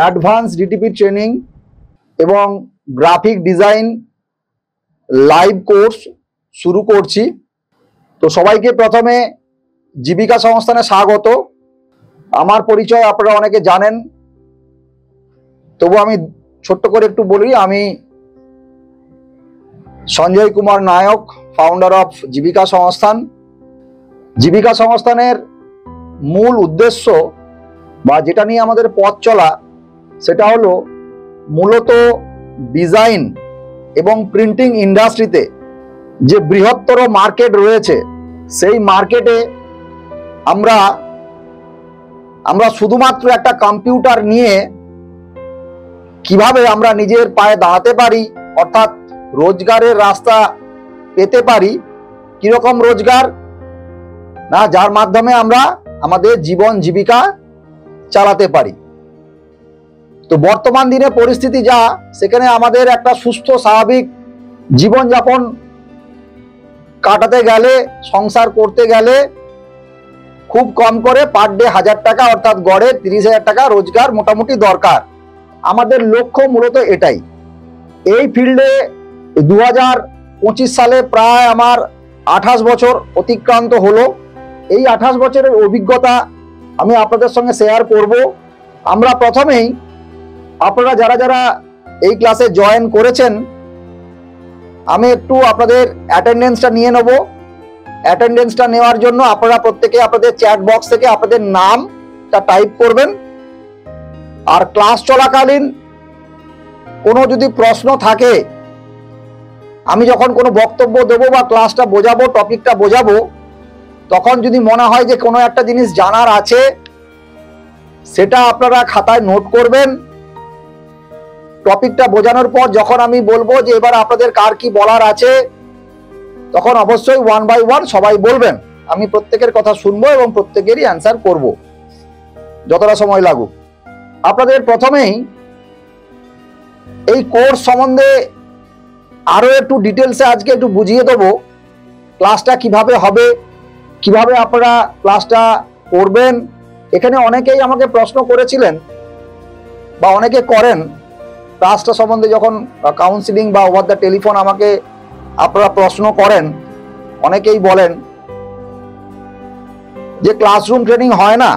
Advance DTP training এবং graphic design live course শুরু করছি। তো সবাইকে প্রথমে জীবিকা সংস্থানে স্বাগত। আমার পরিচয় আপনারা অনেকে জানেন, তবু আমি ছোট্ট করে একটু বলি। আমি সঞ্জয় কুমার নায়ক, ফাউন্ডার অফ জীবিকা সংস্থান। জীবিকা সংস্থানের মূল উদ্দেশ্য বা যেটা নিয়ে আমাদের পথ চলা, সেটা হলো মূলত ডিজাইন এবং প্রিন্টিং ইন্ডাস্ট্রিতে যে বৃহত্তর মার্কেট রয়েছে, সেই মার্কেটে আমরা শুধুমাত্র একটা কম্পিউটার নিয়ে কিভাবে আমরা নিজের পায়ে দাঁড়াতে পারি, অর্থাৎ রোজগারের রাস্তা পেতে পারি। কিরকম রোজগার না, যার মাধ্যমে আমরা আমাদের জীবন জীবিকা চালাতে পারি। তো বর্তমান দিনে পরিস্থিতি যা, সেখানে আমাদের একটা সুস্থ স্বাভাবিক জীবনযাপন কাটাতে গেলে, সংসার করতে গেলে খুব কম করে পার ডে 1000 টাকা, অর্থাৎ গড়ে 30,000 টাকা রোজগার মোটামুটি দরকার। আমাদের লক্ষ্য মূলত এটাই। এই ফিল্ডে 2025 সালে প্রায় আমার 28 বছর অতিক্রান্ত হলো। এই 28 বছরের অভিজ্ঞতা আমি আপনাদের সঙ্গে শেয়ার করব। আমরা প্রথমেই আপনারা যারা যারা এই ক্লাসে জয়েন করেছেন, আমি একটু আপনাদের অ্যাটেন্ডেন্সটা নিয়ে নেব। অ্যাটেন্ডেন্সটা নেওয়ার জন্য আপনারা প্রত্যেকে আপনাদের চ্যাট বক্স থেকে আপনাদের নামটা টাইপ করবেন। আর ক্লাস চলাকালীন কোনো যদি প্রশ্ন থাকে, আমি যখন কোনো বক্তব্য দেবো বা ক্লাসটা বোঝাবো, টপিকটা বোঝাবো, তখন যদি মনে হয় যে কোনো একটা জিনিস জানার আছে, সেটা আপনারা খাতায় নোট করবেন। টপিকটা বোঝানোর পর যখন আমি বলবো যে এবার আপনাদের কার কি বলার আছে, তখন অবশ্যই 1 by 1 সবাই বলবেন। আমি প্রত্যেকের কথা শুনবো এবং প্রত্যেকেরই অ্যান্সার করব যতটা সময় লাগুক। আপনাদের প্রথমেই এই কোর্স সম্বন্ধে আরো একটু ডিটেলসে আজকে একটু বুঝিয়ে দেবো। ক্লাসটা কিভাবে হবে, কিভাবে আপনারা ক্লাসটা করবেন। এখানে অনেকেই আমাকে প্রশ্ন করেছিলেন বা অনেকে করেন, ক্লাসটা সম্বন্ধে যখন কাউন্সিলিং বা ওভার দ্য টেলিফোন আমাকে আপনারা প্রশ্ন করেন, অনেকেই বলেন যে ক্লাসরুম ট্রেনিং হয় না।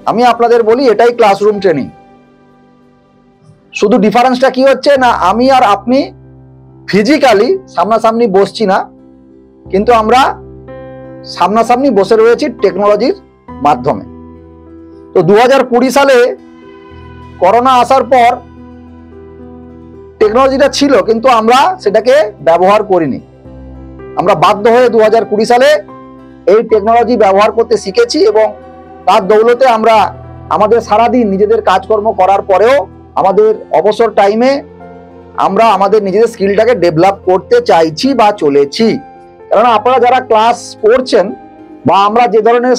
আমি আপনাদের বলি, এটাই ক্লাসরুম ট্রেনিং। শুধু ডিফারেন্সটা কি হচ্ছে না, আমি আর আপনি ফিজিক্যালি সামনাসামনি বসছি না, কিন্তু আমরা সামনাসামনি বসে রয়েছি টেকনোলজির মাধ্যমে। তো 2020 সালে করোনা আসার পর টেকনোলজিটা ছিল, কিন্তু আমরা সেটাকে ব্যবহার করিনি। আমরা বাধ্য হয়ে 2020 সালে এই টেকনোলজি ব্যবহার করতে শিখেছি এবং তার দৌলতে আমরা আমাদের সারাদিন নিজেদের কাজকর্ম করার পরেও আমাদের অবসর টাইমে আমরা আমাদের নিজেদের স্কিলটাকে ডেভেলপ করতে চাইছি বা চলেছি। কারণ আপনারা যারা ক্লাস করছেন বা আমরা যে ধরনের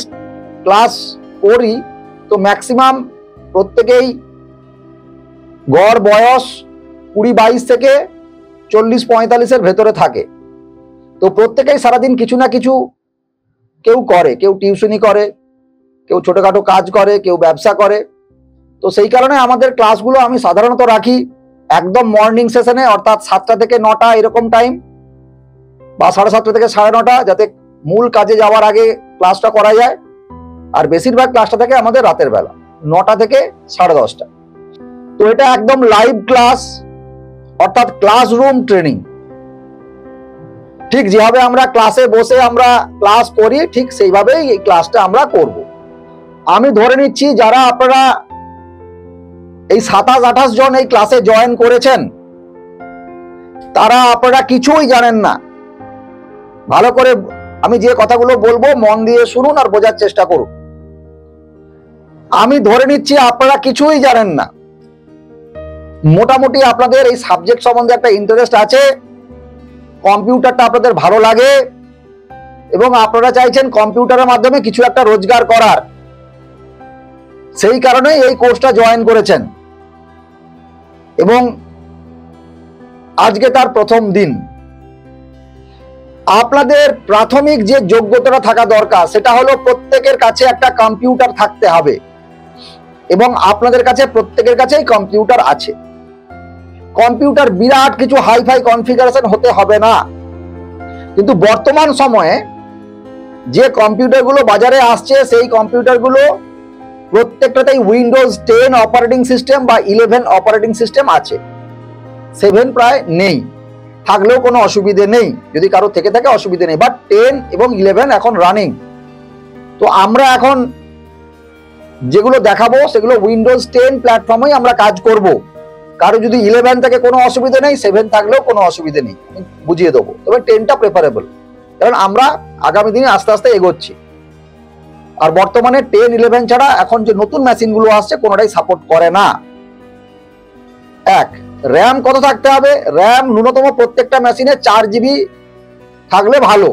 ক্লাস করি, তো ম্যাক্সিমাম প্রত্যেকেই গড় বয়স 20-22 থেকে 40-45-এর ভেতরে থাকে। তো প্রত্যেকেই সারাদিন কিছু না কিছু কেউ করে, কেউ টিউশনি করে, কেউ ছোটখাটো কাজ করে, কেউ ব্যবসা করে। তো সেই কারণে আমাদের ক্লাসগুলো আমি সাধারণত রাখি একদম মর্নিং সেশনে, অর্থাৎ 7টা থেকে 9টা এরকম টাইম, বা 7:30 থেকে 9:30, যাতে মূল কাজে যাওয়ার আগে ক্লাসটা করা যায়। আর বেশিরভাগ ক্লাসটা থাকে আমাদের রাতের বেলা 9টা থেকে 10:30টা। তো এটা একদম লাইভ ক্লাস, অর্থাৎ ক্লাসরুম ট্রেনিং। ঠিক যেভাবে আমরা ক্লাসে বসে আমরা ক্লাস করি, ঠিক সেইভাবেই এই ক্লাসটা আমরা করব। আমি ধরে নিচ্ছি যারা আপনারা এই 27-28 জন এই ক্লাসে জয়েন করেছেন, তারা আপনারা কিছুই জানেন না। ভালো করে আমি যে কথাগুলো বলবো মন দিয়ে শুনুন আর বোঝার চেষ্টা করুন। আমি ধরে নিচ্ছি আপনারা কিছুই জানেন না। মোটামুটি আপনাদের এই সাবজেক্ট সম্বন্ধে একটা ইন্টারেস্ট আছে, কম্পিউটারটা আপনাদের ভালো লাগে এবং আপনারা চাইছেন কম্পিউটারের মাধ্যমে কিছু একটা রোজগার করার। সেই কারণেই এই কোর্সটা জয়েন করেছেন এবং আজকে তার প্রথম দিন। আপনাদের প্রাথমিক যে যোগ্যতাটা থাকা দরকার, সেটা হলো প্রত্যেকের কাছে একটা কম্পিউটার থাকতে হবে। এবং আপনাদের কাছে প্রত্যেকের কাছেই কম্পিউটার আছে। কম্পিউটার বিরাট কিছু হাইফাই কনফিগারেশন হতে হবে না, কিন্তু বর্তমান সময়ে যে কম্পিউটারগুলো বাজারে আসছে সেই কম্পিউটারগুলো প্রত্যেকটাতেই উইন্ডোজ 10 অপারেটিং সিস্টেম বা 11 অপারেটিং সিস্টেম আছে। 7 প্রায় নেই, থাকলেও কোনো অসুবিধে নেই, যদি কারো থেকে থাকে অসুবিধে নেই, বাট 10 এবং 11 এখন রানিং। তো আমরা এখন যেগুলো দেখাবো সেগুলো উইন্ডোজ 10 প্ল্যাটফর্মেই আমরা কাজ করব। কারো যদি 11 থাকে কোনো অসুবিধা নেই, 7 থাকলেও কোনো অসুবিধা নেই, আমি বুঝিয়ে দেবো। তবে 10টা প্রেফারেবল, কারণ আমরা আগামী দিনে আস্তে আস্তে এগোচ্ছি। আর বর্তমানে 10, 11 ছাড়া এখন যে নতুন মেশিনগুলো আসছে কোনোটাই সাপোর্ট করে না। এক, র্যাম কত থাকতে হবে? র্যাম ন্যূনতম প্রত্যেকটা মেশিনে 4 GB থাকলে ভালো,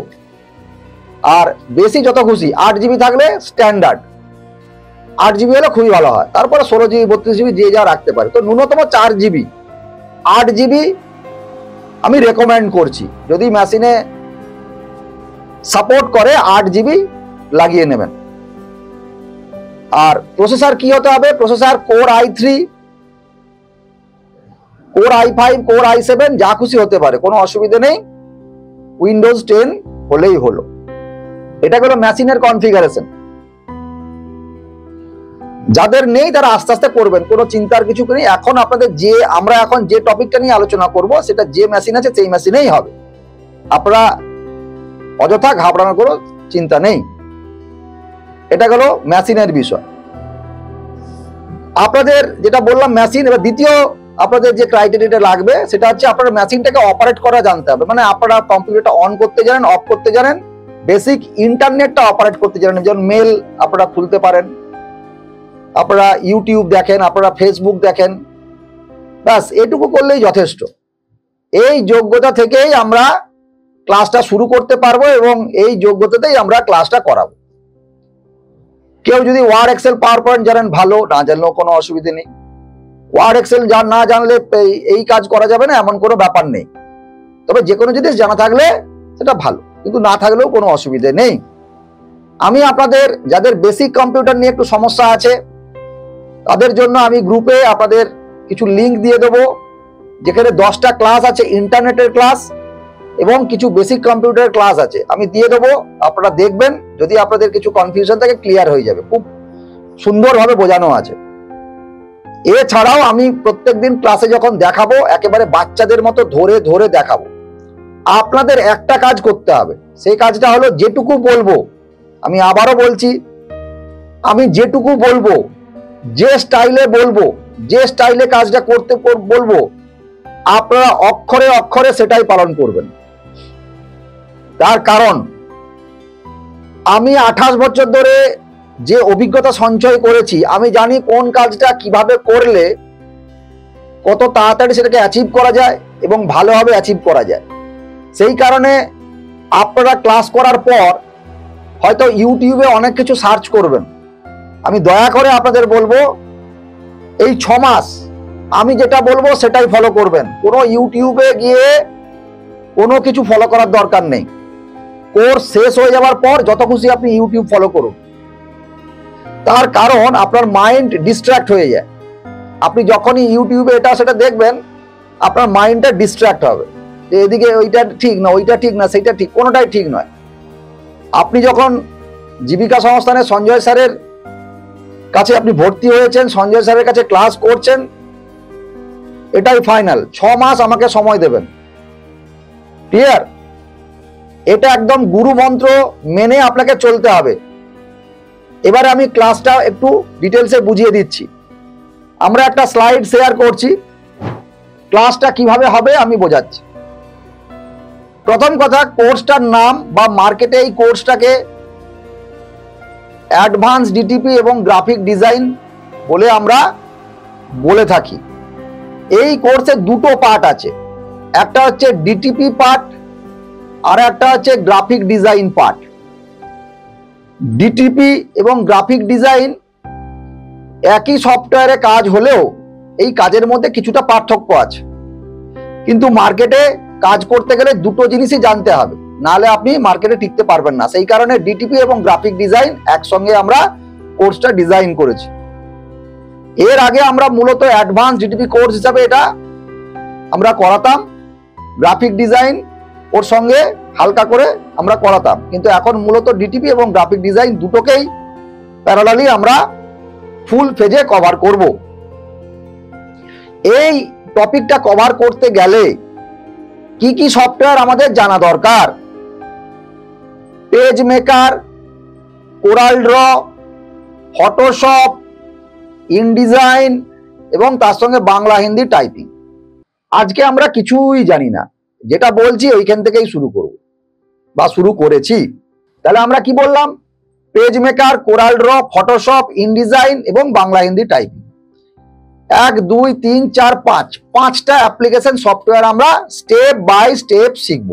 আর বেশি যত খুশি 8 GB থাকলে স্ট্যান্ডার্ড। 8 GB হলে খুবই ভালো হয়, তারপরে 16 GB 32 GB যে যা রাখতে পারে। তো ন্যূনতম 4 GB, 8 GB আমি রেকমেন্ড করছি। যদি মেশিনে সাপোর্ট করে 8 GB লাগিয়ে নেবেন। আর প্রসেসর কি হতে হবে? Processor core i3, core i5, core i7 যা খুশি হতে পারে, কোনো অসুবিধা নেই, উইন্ডোজ 10 হলেই হলো। এটা হলো মেশিনের কনফিগারেশন। যাদের নেই তারা আস্তে আস্তে করবেন, কোনো চিন্তার কিছু নেই। এখন আপনাদের আমরা এখন যে টপিকটা নিয়ে আলোচনা করব সেটা যে মেশিন আছে সেই মেশিনেই হবে, আপনারা অযথা ঘাবড়ানোর কোনো চিন্তা নেই। এটা হলো মেশিনের বিষয়। আপনাদের যেটা বললাম মেশিন, এবার দ্বিতীয় আপনাদের যে ক্রাইটেরিয়াটা লাগবে সেটা হচ্ছে আপনারা মেশিনটাকে অপারেট করা জানতে হবে। মানে আপনারা কম্পিউটারটা অন করতে জানেন, অফ করতে জানেন, বেসিক ইন্টারনেটটা অপারেট করতে জানেন। যেমন মেল আপনারা খুলতে পারেন, আপনারা ইউটিউব দেখেন, আপনারা ফেসবুক দেখেন, ব্যাস এটুকু করলেই যথেষ্ট। এই যোগ্যতা থেকেই আমরা ক্লাসটা শুরু করতে পারবো এবং এই যোগ্যতাতেই আমরা ক্লাসটা করাবো। কেউ যদি ওয়ার্ড, এক্সেল, পাওয়ার পয়েন্ট জানেন ভালো, না জানলেও কোনো অসুবিধা নেই। ওয়ার্ড, এক্সেল না জানলে এই কাজ করা যাবে না এমন কোনো ব্যাপার নেই। তবে যে কোনো জিনিস জানা থাকলে সেটা ভালো, কিন্তু না থাকলেও কোনো অসুবিধা নেই। আমি আপনাদের যাদের বেসিক কম্পিউটার নিয়ে একটু সমস্যা আছে তাদের জন্য আমি গ্রুপে আপনাদের কিছু লিঙ্ক দিয়ে দেবো, যেখানে 10টা ক্লাস আছে ইন্টারনেটের ক্লাস এবং কিছু বেসিক কম্পিউটার ক্লাস আছে, আমি দিয়ে দেবো। আপনারা দেখবেন, যদি আপনাদের কিছু কনফিউশন থাকে ক্লিয়ার হয়ে যাবে, খুব সুন্দরভাবে বোঝানো আছে। এছাড়াও আমি প্রত্যেকদিন ক্লাসে যখন দেখাবো একেবারে বাচ্চাদের মতো ধরে ধরে দেখাবো। আপনাদের একটা কাজ করতে হবে, সেই কাজটা হলো যেটুকু বলবো, আমি আবারও বলছি, আমি যেটুকু বলবো, যে স্টাইলে বলবো, যে স্টাইলে কাজটা করতে বলবো, আপনারা অক্ষরে অক্ষরে সেটাই পালন করবেন। তার কারণ আমি 28 বছর ধরে যে অভিজ্ঞতা সঞ্চয় করেছি, আমি জানি কোন কাজটা কিভাবে করলে কত তাড়াতাড়ি সেটাকে অ্যাচিভ করা যায় এবং ভালোভাবে অ্যাচিভ করা যায়। সেই কারণে আপনারা ক্লাস করার পর হয়তো ইউটিউবে অনেক কিছু সার্চ করবেন। আমি দয়া করে আপনাদের বলবো, এই 6 মাস আমি যেটা বলবো সেটাই ফলো করবেন। কোনো ইউটিউবে গিয়ে কোনো কিছু ফলো করার দরকার নেই। কোর্স শেষ হয়ে যাওয়ার পর যত খুশি আপনি ইউটিউব ফলো করুন। তার কারণ আপনার মাইন্ড ডিস্ট্র্যাক্ট হয়ে যায়। আপনি যখনই ইউটিউবে এটা সেটা দেখবেন আপনার মাইন্ডটা ডিস্ট্র্যাক্ট হবে, যে এদিকে ওইটা ঠিক না, ওইটা ঠিক না, সেইটা ঠিক, কোনোটাই ঠিক নয়। আপনি যখন জীবিকা সংস্থানে সঞ্জয় স্যারের কাছে আপনি ভর্তি হয়েছেন, সঞ্জয় স্যারের কাছে ক্লাস করছেন, এটাই ফাইনাল। 6 মাস আমাকে সময় দেবেন, ক্লিয়ার? এটা একদম গুরু মন্ত্র মেনে আপনাকে চলতে হবে। এবারে আমি ক্লাসটা একটু ডিটেলসে বুঝিয়ে দিচ্ছি। আমরা একটা স্লাইড শেয়ার করছি, ক্লাসটা কিভাবে হবে আমি বোঝাচ্ছি। প্রথম কথা, কোর্সটার নাম বা মার্কেটে এই কোর্সটাকে অ্যাডভান্স ডিটিপি এবং গ্রাফিক ডিজাইন বলে আমরা বলে থাকি। এই কোর্সে দুটো পার্ট আছে, একটা হচ্ছে ডিটিপি পার্ট আর একটা হচ্ছে গ্রাফিক ডিজাইন পার্ট। ডিটিপি এবং গ্রাফিক ডিজাইন একই সফটওয়্যারে কাজ হলেও এই কাজের মধ্যে কিছুটা পার্থক্য আছে, কিন্তু মার্কেটে কাজ করতে গেলে দুটো জিনিসই জানতে হবে, নাহলে আপনি মার্কেটে টিকতে পারবেন না। সেই কারণে ডিটিপি এবং গ্রাফিক ডিজাইন একসঙ্গে আমরা কোর্সটা ডিজাইন করেছি। এর আগে আমরা মূলত অ্যাডভান্স ডিটিপি কোর্স হিসাবে এটা আমরা করাতাম, গ্রাফিক ডিজাইন ওর সঙ্গে হালকা করে আমরা করাতাম, কিন্তু এখন মূলত ডিটিপি এবং গ্রাফিক ডিজাইন দুটোকেই প্যারালালি আমরা ফুল ফেজে কভার করব। এই টপিকটা কভার করতে গেলে কি কি সফটওয়্যার আমাদের জানা দরকার? Page maker, coral draw, Photoshop, InDesign এবং তার সঙ্গে বাংলা হিন্দি টাইপিং। আজকে আমরা কিছুই জানি না, যেটা বলছি ওইখান থেকেই শুরু করব বা শুরু করেছি। তাহলে আমরা কি বললাম? Page maker, coral draw, Photoshop, InDesign এবং বাংলা হিন্দি টাইপিং। 1 2 3 4 5 5টা অ্যাপ্লিকেশন সফটওয়্যার আমরা স্টেপ বাই স্টেপ শিখব।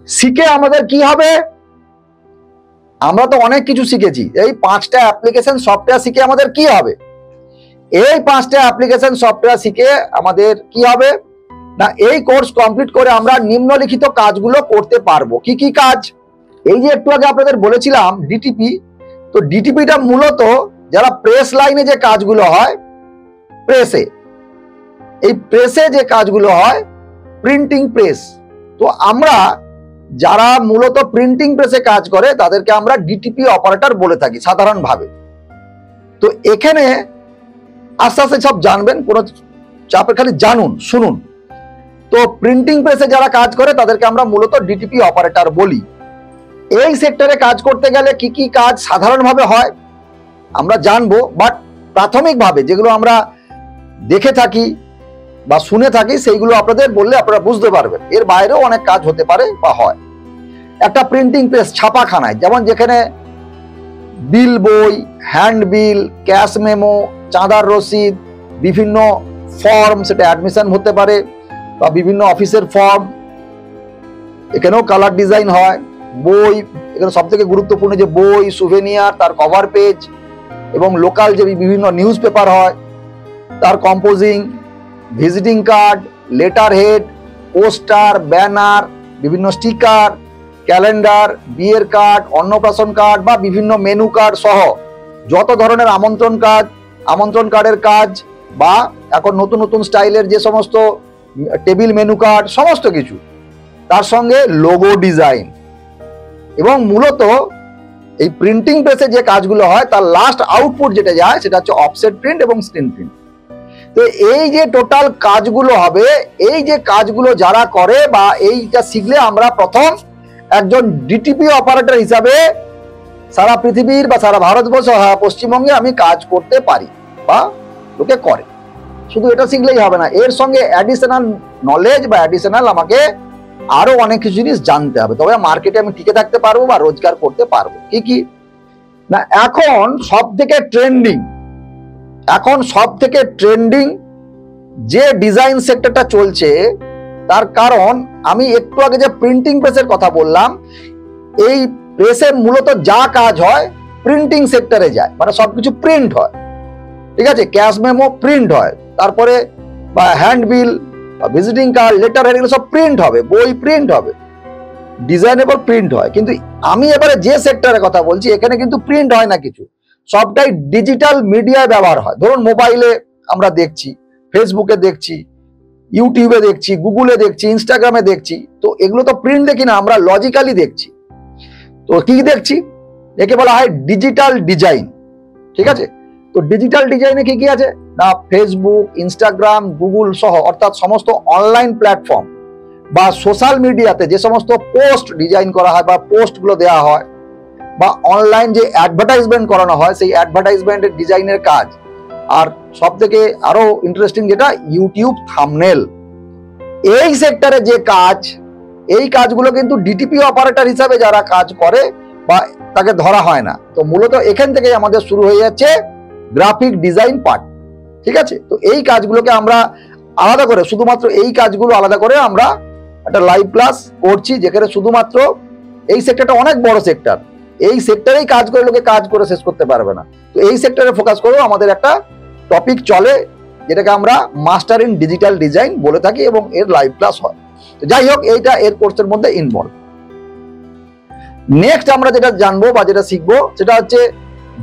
শিখে আমাদের কি হবে? আমরা তো অনেক কিছু শিখেছি, এই 5টা অ্যাপ্লিকেশন সফটওয়্যার শিখে আমাদের কি হবে? এই 5টা অ্যাপ্লিকেশন সফটওয়্যার শিখে আমাদের কি হবে না, এই কোর্স কমপ্লিট করে আমরা নিম্নলিখিত কাজগুলো করতে পারবো। কি কি কাজ? এই যে একটু আগে আপনাদের বলেছিলাম ডিটিপি, তো ডিটিপিটা মূলত যারা প্রেস লাইনে যে কাজগুলো হয়, প্রেসে, এই প্রেসে যে কাজগুলো হয়, প্রিন্টিং প্রেস, তো আমরা যারা মূলত প্রিন্টিং প্রেসে কাজ করে তাদেরকে আমরা ডিটিপি অপারেটর বলে থাকি সাধারণভাবে। তো এখানে আস্তে আস্তে সব জানবেন, কোনো চাপে খালি জানুন, শুনুন। তো প্রিন্টিং প্রেসে যারা কাজ করে তাদেরকে আমরা মূলত ডিটিপি অপারেটর বলি। এই সেক্টরে কাজ করতে গেলে কি কি কাজ সাধারণভাবে হয় আমরা জানবো, বাট প্রাথমিকভাবে যেগুলো আমরা দেখে থাকি বা শুনে থাকি সেইগুলো আপনাদের বললে আপনারা বুঝতে পারবেন। এর বাইরেও অনেক কাজ হতে পারে বা হয়। একটা প্রিন্টিং প্রেস ছাপাখানায়, যেমন যেখানে বিল বই, হ্যান্ড বিল, ক্যাশ মেমো, চাঁদার রসিদ, বিভিন্ন ফর্ম, সেটা অ্যাডমিশন হতে পারে বা বিভিন্ন অফিসের ফর্ম, এখানেও কালার ডিজাইন হয়। বই, এখানে সব থেকে গুরুত্বপূর্ণ যে বই, সুভেনিয়ার, তার কভার পেজ এবং লোকাল যে বিভিন্ন নিউজ পেপার হয় তার composing, visiting card, letter head, poster, banner, বিভিন্ন স্টিকার, ক্যালেন্ডার, বিয়ের কার্ড, অন্নপ্রাশন কার্ড বা বিভিন্ন মেনু কার্ড সহ যত ধরনের আমন্ত্রণ কার্ডের কাজ বা এখন নতুন নতুন স্টাইলের যে সমস্ত টেবিল মেনু কার্ড, সমস্ত কিছু, তার সঙ্গে লোগো ডিজাইন। এবং মূলত এই প্রিন্টিং প্রেসে যে কাজগুলো হয় তার লাস্ট আউটপুট যেটা যায় সেটা হচ্ছে অফসেট প্রিন্ট এবং স্ক্রিন প্রিন্ট। তো এই যে টোটাল কাজগুলো হবে, এই যে কাজগুলো যারা করে বা এইটা শিখলে আমরা প্রথম একজন ডিটিপি অপারেটর হিসাবে সারা পৃথিবীর বা সারা ভারতবর্ষ, পশ্চিমবঙ্গে আমি কাজ করতে পারি বা লোকে করে। শুধু এটা শিখলেই হবে না, এর সঙ্গে অ্যাডিশনাল নলেজ বা অ্যাডিশনাল আমাকে আরো অনেক কিছু জিনিস জানতে হবে, তবে মার্কেটে আমি টিকে থাকতে পারবো বা রোজগার করতে পারবো। কি কি না, এখন সব থেকে ট্রেন্ডিং যে ডিজাইন সেক্টরটা চলছে, তার কারণ আমি একটু আগে যে প্রিন্টিং প্রেসের কথা বললাম, এই প্রেসে মূলত যা কাজ হয় প্রিন্টিং সেক্টরে যায়, মানে সবকিছু প্রিন্ট হয়। ঠিক আছে, ক্যাশ মেমো প্রিন্ট হয়, তারপরে বা hand bill, visiting card, letter head, এগুলো সব প্রিন্ট হবে, বই প্রিন্ট হবে, ডিজাইনেবল প্রিন্ট হয়। কিন্তু আমি এবারে যে সেক্টরের কথা বলছি এখানে কিন্তু প্রিন্ট হয় না কিছু, সবটাই ডিজিটাল মিডিয়ায় ব্যবহার হয়। ধরুন মোবাইলে আমরা দেখছি, ফেসবুকে দেখছি, ইউটিউবে দেখছি, গুগলে দেখছি, ইনস্টাগ্রামে দেখছি, তো এগুলো তো প্রিন্ট দেখি না, আমরা লজিক্যালি দেখছি। তো কি দেখছি? একে বলা হয় ডিজিটাল ডিজাইন। ঠিক আছে, তো ডিজিটাল ডিজাইনে কি কি আছে না, ফেসবুক, ইনস্টাগ্রাম, গুগল সহ অর্থাৎ সমস্ত অনলাইন প্ল্যাটফর্ম বা সোশ্যাল মিডিয়াতে যে সমস্ত পোস্ট ডিজাইন করা হয় বা পোস্টগুলো দেওয়া হয় বা অনলাইন যে অ্যাডভার্টাইজমেন্ট করানো হয়, সেই অ্যাডভার্টাইজমেন্টের ডিজাইনের কাজ। আর সব থেকে আরো ইন্টারেস্টিং যেটা, ইউটিউব থাম্বনেল। এই সেক্টরে যে কাজ, এই কাজগুলো কিন্তু ডিটিপি অপারেটর হিসাবে যারা কাজ করে বা তাকে ধরা হয় না। তো মূলত এখান থেকে আমাদের শুরু হয়ে যাচ্ছে গ্রাফিক ডিজাইন পার্ট। ঠিক আছে, তো এই কাজগুলোকে আমরা আলাদা করে, শুধুমাত্র এই কাজগুলো আলাদা করে আমরা একটা লাইভ ক্লাস করছি, যেখানে শুধুমাত্র এই সেক্টরটা অনেক বড় সেক্টর, এই সেক্টরেই কাজ করে লোকে কাজ করে শেষ করতে পারবে না। তো এই সেক্টরে ফোকাস করেও আমাদের একটা টপিক চলে, যেটাকে আমরা মাস্টার ইন ডিজিটাল ডিজাইন বলে থাকি এবং এর লাইভ ক্লাস হয়। তো যাই হোক, এইটা এর কোর্সের মধ্যে ইনভলভ। নেক্সট আমরা যেটা জানবো বা যেটা শিখবো সেটা হচ্ছে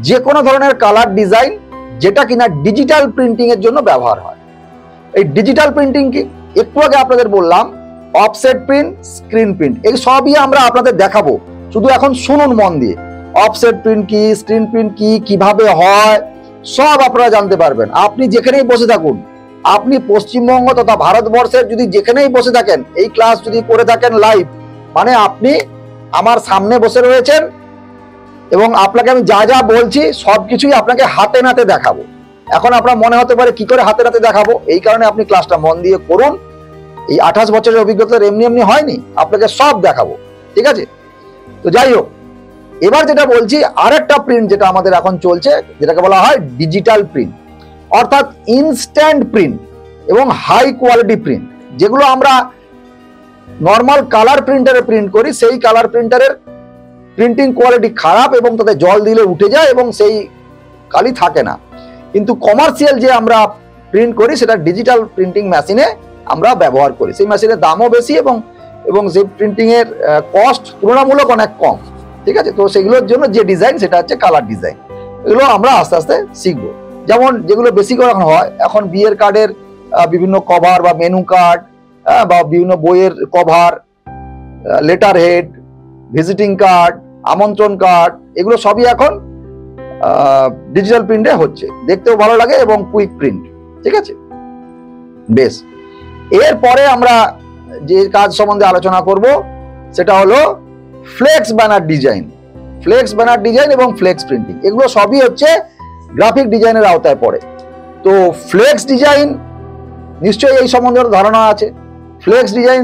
যে কোনো ধরনের কালার ডিজাইন যেটা কিনা ডিজিটাল প্রিন্টিং এর জন্য ব্যবহার হয়। এই ডিজিটাল প্রিন্টিং কি একটু আগে আপনাদের বললাম, অফসেট প্রিন্ট, স্ক্রিন প্রিন্ট, এই সবই আমরা আপনাদের দেখাবো, শুধু এখন শুনুন মন দিয়ে। অফসেট প্রিন্ট কি, স্ক্রিন প্রিন্ট কি, কিভাবে হয়, সব আপনারা জানতে পারবেন। আপনি যেখানেই বসে থাকুন, আপনি পশ্চিমবঙ্গ তথা ভারতবর্ষের যদি যেখানেই বসে থাকেন, এই ক্লাস যদি করে থাকেন লাইভ, মানে আপনি আমার সামনে বসে রয়েছেন এবং আপনাকে আমি যা যা বলছি সবকিছুই আপনাকে হাতে নাতে দেখাবো। এখন আপনার মনে হতে পারে কি করে হাতে নাতে দেখাবো, এই কারণে আপনি ক্লাসটা মন দিয়ে করুন। এই 28 বছরের অভিজ্ঞতা এমনি এমনি হয়নি, আপনাকে সব দেখাবো, ঠিক আছে? তো যাই হোক, এবার যেটা বলছি, আরেকটা প্রিন্ট যেটা আমাদের এখন চলছে, যেটাকে বলা হয় ডিজিটাল প্রিন্ট, অর্থাৎ ইনস্ট্যান্ট প্রিন্ট এবং হাই কোয়ালিটি প্রিন্ট। যেগুলো আমরা নর্মাল কালার প্রিন্টারে প্রিন্ট করি, সেই কালার প্রিন্টারের প্রিন্টিং কোয়ালিটি খারাপ এবং তাতে জল দিলে উঠে যায় এবং সেই কালি থাকে না। কিন্তু কমার্শিয়াল যে আমরা প্রিন্ট করি সেটা ডিজিটাল প্রিন্টিং মেশিনে আমরা ব্যবহার করি। সেই মেশিনের দামও বেশি এবং সেই প্রিন্টিং এর কস্ট তুলনামূলক অনেক কম, ঠিক আছে? তো সেগুলোর জন্য যে ডিজাইন সেটা হচ্ছে কালার ডিজাইন। এগুলো আমরা আস্তে আস্তে শিখবো। যেমন যেগুলো বেশি করে এখন হয়, এখন বিয়ের কার্ডের বিভিন্ন কভার বা মেনু কার্ড বা বিভিন্ন বইয়ের cover, letter head, visiting card, আমন্ত্রণ কার্ড, এগুলো সবই এখন ডিজিটাল প্রিন্টে হচ্ছে। দেখতেও ভালো লাগে এবং কুইক প্রিন্ট, ঠিক আছে? বেশ, এরপরে আমরা যে কাজ সম্বন্ধে আলোচনা করব সেটা হলো flex banner design. Flex banner design এবং ফ্লেক্স প্রিন্টিং, এগুলো সবই হচ্ছে গ্রাফিক ডিজাইনের আওতায় পড়ে। তো ফ্লেক্স ডিজাইন নিশ্চয়ই এই সম্বন্ধে ধারণা আছে। ফ্লেক্স ডিজাইন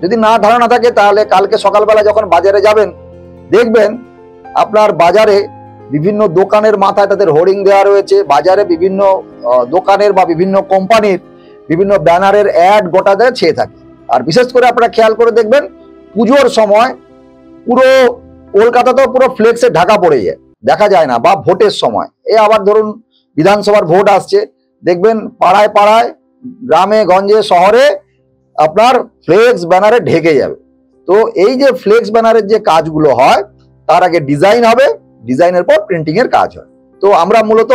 যদি না ধারণা থাকে তাহলে কালকে সকালবেলা যখন বাজারে যাবেন, দেখবেন আপনার বাজারে বিভিন্ন দোকানের মাথায় তাদের হোর্ডিং দেওয়া রয়েছে। বাজারে বিভিন্ন দোকানের বা বিভিন্ন কোম্পানির বিভিন্ন ব্যানারের অ্যাড গোটা দেয় ছেয়ে থাকে। আর বিশেষ করে আপনারা খেয়াল করে দেখবেন, পুজোর সময় পুরো কলকাতাতেও পুরো ফ্লেক্সে ঢাকা পড়ে যায়, দেখা যায় না। বা ভোটের সময়, আবার ধরুন বিধানসভার ভোট আসছে, দেখবেন পাড়ায় পাড়ায়, গ্রামে গঞ্জে শহরে আপনার ফ্লেক্স ব্যানারে ঢেকে যাবে। তো এই যে ফ্লেক্স ব্যানারের যে কাজগুলো হয়, তার আগে ডিজাইন হবে, ডিজাইনের পর প্রিন্টিং এর কাজ হয়। তো আমরা মূলত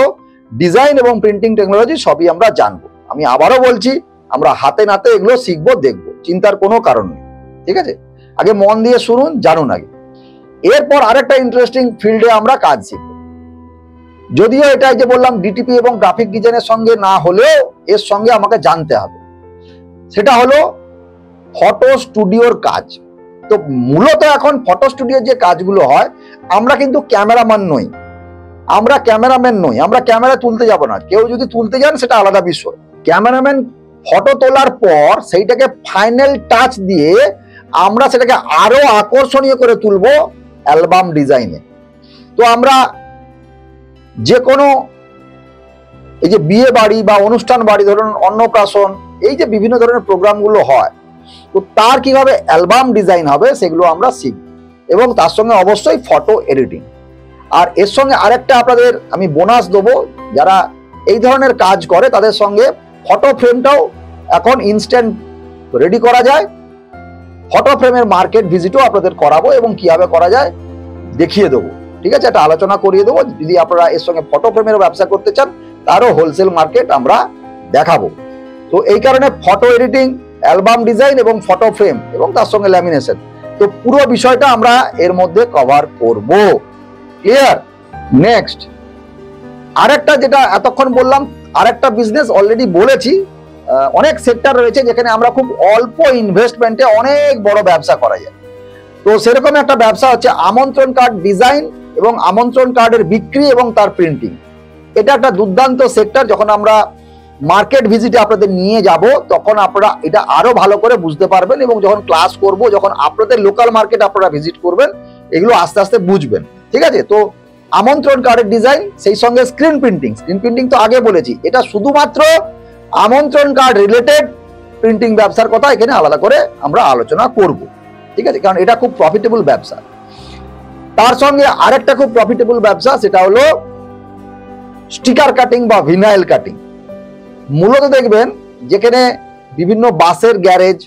ডিজাইন এবং প্রিন্টিং টেকনোলজি সবই আমরা জানবো। আমি আবারও বলছি, আমরা হাতে নাতে এগুলো শিখবো, দেখবো, চিন্তার কোনো কারণ নেই, ঠিক আছে? আগে মন দিয়ে শুনুন, জানুন আগে। এরপর আরেকটা ইন্টারেস্টিং ফিল্ডে আমরা কাজ শিখবো। যদিও এটাই যে বললাম ডিটিপি এবং গ্রাফিক ডিজাইনের সঙ্গে না হলেও এর সঙ্গে আমাকে জানতে হবে, সেটা হলো ফটো স্টুডিওর কাজ। তো মূলত এখন ফটো স্টুডিওর যে কাজগুলো হয়, আমরা কিন্তু ক্যামেরাম্যান নই, আমরা ক্যামেরা তুলতে যাব না। কেউ যদি তুলতে যান সেটা আলাদা বিষয়। ক্যামেরাম্যান ফটো তোলার পর সেইটাকে ফাইনাল টাচ দিয়ে আমরা সেটাকে আরো আকর্ষণীয় করে তুলবো অ্যালবাম ডিজাইনে। তো আমরা যে কোনো এই যে বিয়ে বাড়ি বা অনুষ্ঠান বাড়ি, ধরুন অন্নপ্রাশন, এই যে বিভিন্ন ধরনের প্রোগ্রামগুলো হয়, তো তার কিভাবে অ্যালবাম ডিজাইন হবে সেগুলো আমরা শিখব। এবং তার সঙ্গে অবশ্যই ফটো এডিটিং। আর এর সঙ্গে আরেকটা আপনাদের আমি বোনাস দেবো, যারা এই ধরনের কাজ করে তাদের সঙ্গে ফটো ফ্রেমটাও এখন ইনস্ট্যান্ট রেডি করা যায়। ফটো ফ্রেমের মার্কেট ভিজিটও আপনাদের করাবো এবং কিভাবে করা যায় দেখিয়ে দেবো, ঠিক আছে? একটা আলোচনা করিয়ে দেবো। যদি আপনারা এর সঙ্গে ফটো ফ্রেমের ব্যবসা করতে চান, তারও হোলসেল মার্কেট আমরা দেখাবো। তো এই কারণে ফটো এডিটিং, অ্যালবাম ডিজাইন এবং ফটো ফ্রেম এবং তার সঙ্গে ল্যামিনেশন, তো পুরো বিষয়টা আমরা এর মধ্যে কভার করব। ক্লিয়ার? নেক্সট আরেকটা যেটা এতক্ষণ বললাম, আরেকটা বিজনেস অলরেডি বলেছি, অনেক সেক্টর রয়েছে যেখানে আমরা খুব অল্প ইনভেস্টমেন্টে অনেক বড় ব্যবসা করা যায়। তো সেরকম একটা ব্যবসা হচ্ছে আমন্ত্রণ কার্ড ডিজাইন এবং আমন্ত্রণ কার্ডের বিক্রি এবং তার প্রিন্টিং। এটা একটা দুর্দান্ত সেক্টর। যখন আমরা মার্কেট ভিজিটে আপনাদের নিয়ে যাব, তখন আপনারা এটা আরো ভালো করে বুঝতে পারবেন এবং যখন ক্লাস করব, যখন আপনাদের লোকাল মার্কেট আপনারা ভিজিট করবেন, এগুলো আস্তে আস্তে বুঝবেন, ঠিক আছে? তো আমন্ত্রণ কার্ডের ডিজাইন, সেই সঙ্গে স্ক্রিন প্রিন্টিং তো আগে বলেছি, এটা শুধুমাত্র আমন্ত্রণ কার্ড রিলেটেড প্রিন্টিং ব্যবসার কথা এখানে আলাদা করে আমরা আলোচনা করব, ঠিক আছে? কারণ এটা খুব প্রফিটেবল ব্যবসা। তার সঙ্গে আরেকটা খুব প্রফিটেবল ব্যবসা, সেটা হলো স্টিকার কাটিং বা ভিনাইল কাটিং। মূলত দেখবেন যেখানে বিভিন্ন বাসের গ্যারেজ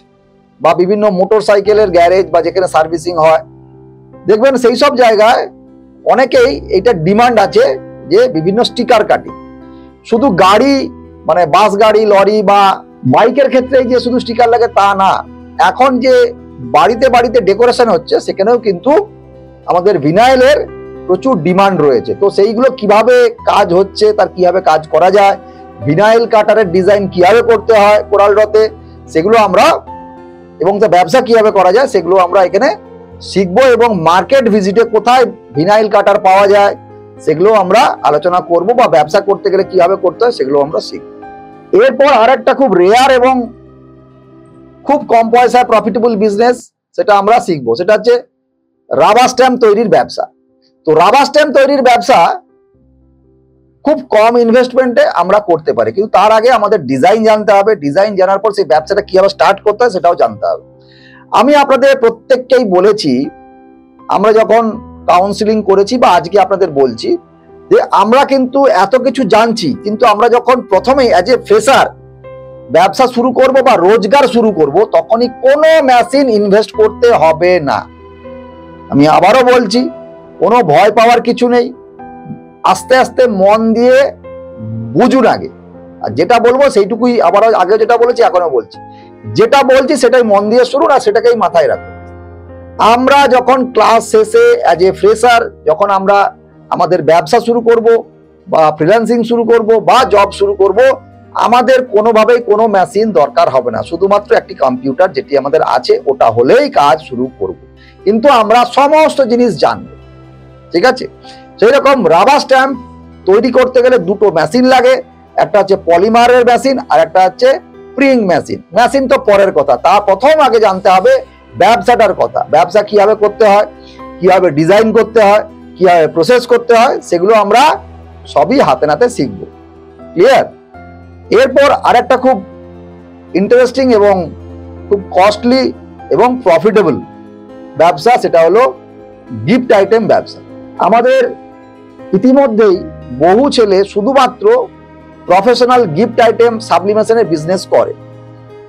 বা বিভিন্ন মোটর সাইকেলের গ্যারেজ বা যেখানে সার্ভিসিং হয়, দেখবেন সেই সব জায়গায় অনেকেই এটা ডিমান্ড আছে যে বিভিন্ন স্টিকার কাটিং। শুধু গাড়ি মানে বাস গাড়ি, লরি বা বাইকের ক্ষেত্রে যে শুধু স্টিকার লাগে তা না, এখন যে বাড়িতে বাড়িতে ডেকোরেশন হচ্ছে সেখানেও কিন্তু আমাদের ভিনাইলের প্রচুর ডিমান্ড রয়েছে। তো সেইগুলো কিভাবে কাজ হচ্ছে, তার কিভাবে কাজ করা যায়, ভিনাইল কাটারের ডিজাইন কিভাবে করতে হয় কোরাল ড্রতে, সেগুলো আমরা এবং তার ব্যবসা কিভাবে করা যায় সেগুলো আমরা এখানে শিখবো, এবং মার্কেট ভিজিটে কোথায় ভিনাইল কাটার পাওয়া যায় সেগুলো আমরা আলোচনা করব, বা ব্যবসা করতে গেলে কিভাবে করতে হয় সেগুলো আমরা শিখবো। এরপর আর একটা খুব রেয়ার এবং খুব কম পয়সায় প্রফিটেবল বিজনেস সেটা আমরা শিখবো, সেটা হচ্ছে রাবার স্ট্যাম্প তৈরির ব্যবসা। তো রাবার স্ট্যাম্প তৈরির ব্যবসা খুব কম ইনভেস্টমেন্টে আমরা করতে পারি, কিন্তু তার আগে আমাদের ডিজাইন জানতে হবে। ডিজাইন জানার পর সেই ব্যবসাটা কিভাবে স্টার্ট করতে হয় সেটাও জানতে হবে। আমি আপনাদের প্রত্যেককেই বলেছি, আমরা যখন কাউন্সিলিং করেছি বা আজকে আপনাদের বলছি যে আমরা কিন্তু এত কিছু জানছি, কিন্তু আমরা যখন প্রথমেই অ্যাজ এ ফ্রেশার ব্যবসা শুরু করব বা রোজগার শুরু করব, তখনই কোনো মেশিন ইনভেস্ট করতে হবে না। আমি আবারও বলছি, কোনো ভয় পাওয়ার কিছু নেই। আস্তে আস্তে মন দিয়ে বুঝুন আগে, আর যেটা বলবো সেইটুকুই, আবারও আগে যেটা বলেছি এখনো বলছি, যেটা বলছি সেটাই মন দিয়ে শুনুন আর সেটাকেই মাথায় রাখুন। আমরা যখন ক্লাস শেষে অ্যাজ এ ফ্রেশার যখন আমরা আমাদের ব্যবসা শুরু করব বা ফ্রিল্যান্সিং শুরু করব বা জব শুরু করব, আমাদের কোনোভাবেই কোনো মেশিন দরকার হবে না, শুধুমাত্র একটি কম্পিউটার যেটি আমাদের আছে ওটা হলেই কাজ শুরু করব। কিন্তু আমরা সমস্ত জিনিস জানবো, ঠিক আছে? সেই রকম রাবার স্ট্যাম্প তৈরি করতে গেলে দুটো মেশিন লাগে, একটা হচ্ছে পলিমারের মেশিন আর একটা হচ্ছে প্রিং মেশিন। মেশিন তো পরের কথা, তার প্রথম আগে জানতে হবে ব্যবসাটার কথা। ব্যবসা কিভাবে করতে হয়, কিভাবে ডিজাইন করতে হয়, কিভাবে প্রসেস করতে হয়, সেগুলো আমরা সবই হাতে নাতে শিখবো। ক্লিয়ার? এরপর আরেকটা খুব ইন্টারেস্টিং এবং খুব কস্টলি এবং প্রফিটেবল ব্যবসা, সেটা হলো গিফট আইটেম ব্যবসা। আমাদের ইতিমধ্যেই বহু ছেলে শুধুমাত্র প্রফেশনাল গিফট আইটেম সাবলিমেশনের বিজনেস করে,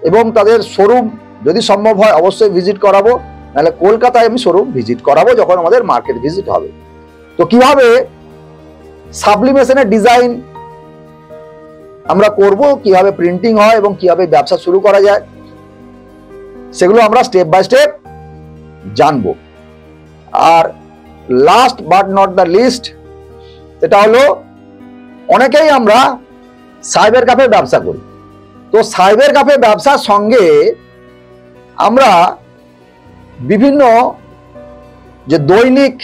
এবং তাদের শোরুম যদি সম্ভব হয় অবশ্যই ভিজিট করাবো, নাহলে কলকাতায় আমি শোরুম ভিজিট করাবো যখন আমাদের মার্কেট ভিজিট হবে। তো কিভাবে সাবলিমেশনের ডিজাইন আমরা করব, কিভাবে প্রিন্টিং হয় এবং কিভাবে ব্যবসা শুরু করা যায় সেগুলো আমরা স্টেপ বাই স্টেপ জানবো। আর last but not the least, এটা হলো অনেকেই আমরা সাইবার ক্যাফে ব্যবসা করি। তো সাইবার ক্যাফে ব্যবসার সঙ্গে আমরা বিভিন্ন যে দৈনিক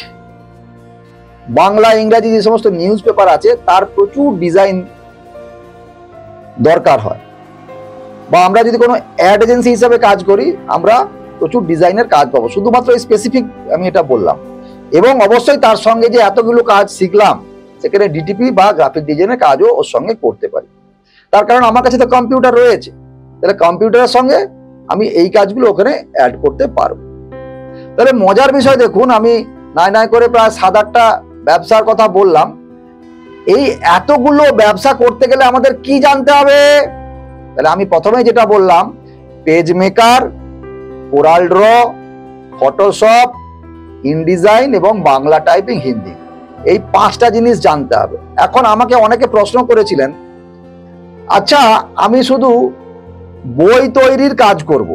বাংলা ইংরাজি যে সমস্ত নিউজ পেপার আছে তার প্রচুর ডিজাইন দরকার হয়, বা আমরা যদি কোনো অ্যাড এজেন্সি হিসাবে কাজ করি আমরা প্রচুর ডিজাইনের কাজ পাবো, শুধুমাত্র স্পেসিফিক আমি এটা বললাম। এবং অবশ্যই তার সঙ্গে যে এতগুলো কাজ শিখলাম সেখানে ডিটিপি বা গ্রাফিক ডিজাইনের কাজও ওর সঙ্গে করতে পারি, তার কারণ আমার কাছে তো কম্পিউটার রয়েছে। তাহলে কম্পিউটারের সঙ্গে আমি এই কাজগুলো ওখানে অ্যাড করতে পারবো। তাহলে মজার বিষয় দেখুন, আমি নাই করে প্রায় 7-8টা ব্যবসার কথা বললাম। এই এতগুলো ব্যবসা করতে গেলে আমাদের কি জানতে হবে? তাহলে আমি প্রথমে যেটা বললাম, page maker, coral draw, Photoshop, InDesign এবং বাংলা টাইপিং হিন্দি, এই 5টা জিনিস জানতে হবে। এখন আমাকে অনেকে প্রশ্ন করেছিলেন, আচ্ছা আমি শুধু বই তৈরির কাজ করব,